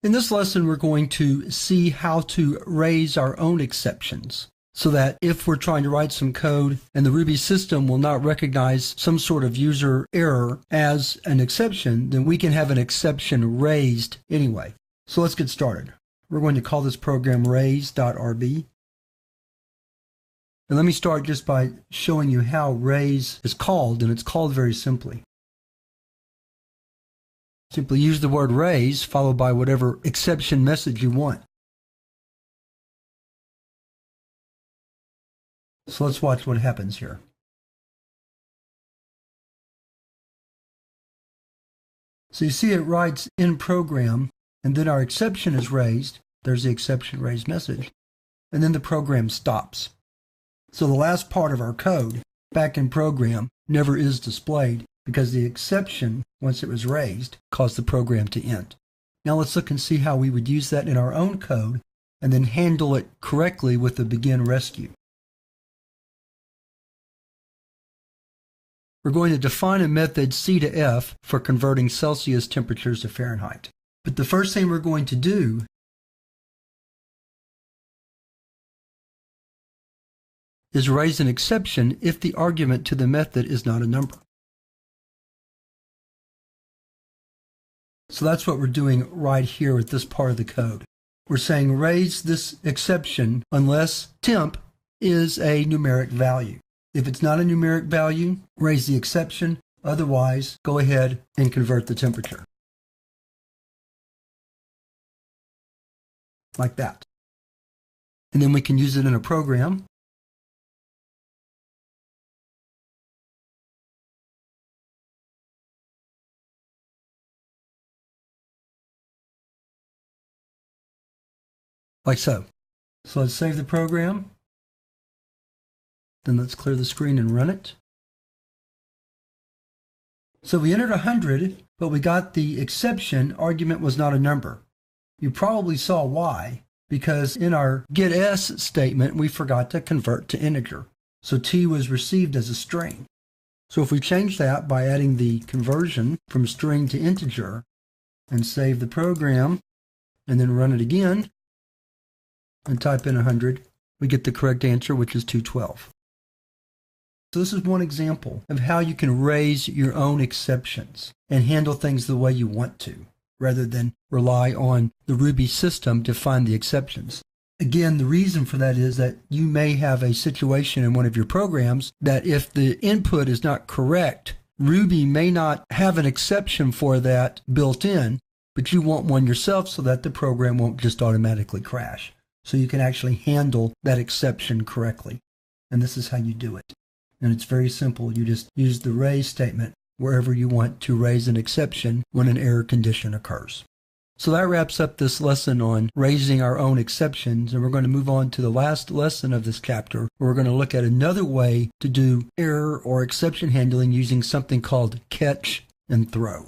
In this lesson, we're going to see how to raise our own exceptions so that if we're trying to write some code and the Ruby system will not recognize some sort of user error as an exception, then we can have an exception raised anyway. So let's get started. We're going to call this program raise.rb. And let me start just by showing you how raise is called, and it's called very simply. Simply use the word raise followed by whatever exception message you want. So let's watch what happens here. So you see it writes in program, and then our exception is raised. There's the exception raised message. And then the program stops. So the last part of our code back in program never is displayed because the exception, once it was raised, caused the program to end. Now let's look and see how we would use that in our own code and then handle it correctly with the begin rescue. We're going to define a method C to F for converting Celsius temperatures to Fahrenheit. But the first thing we're going to do is raise an exception if the argument to the method is not a number. So that's what we're doing right here with this part of the code. We're saying raise this exception unless temp is a numeric value. If it's not a numeric value, raise the exception. Otherwise, go ahead and convert the temperature. Like that. And then we can use it in a program. Like so. So let's save the program. Then let's clear the screen and run it. So we entered 100, but we got the exception argument was not a number. You probably saw why, because in our getS statement, we forgot to convert to integer. So T was received as a string. So if we change that by adding the conversion from string to integer and save the program and then run it again and type in 100, we get the correct answer, which is 212. So this is one example of how you can raise your own exceptions and handle things the way you want to, rather than rely on the Ruby system to find the exceptions. Again, the reason for that is that you may have a situation in one of your programs that if the input is not correct, Ruby may not have an exception for that built in, but you want one yourself so that the program won't just automatically crash. So you can actually handle that exception correctly. And this is how you do it. And it's very simple. You just use the raise statement wherever you want to raise an exception when an error condition occurs. So that wraps up this lesson on raising our own exceptions, and we're going to move on to the last lesson of this chapter, where we're going to look at another way to do error or exception handling using something called catch and throw.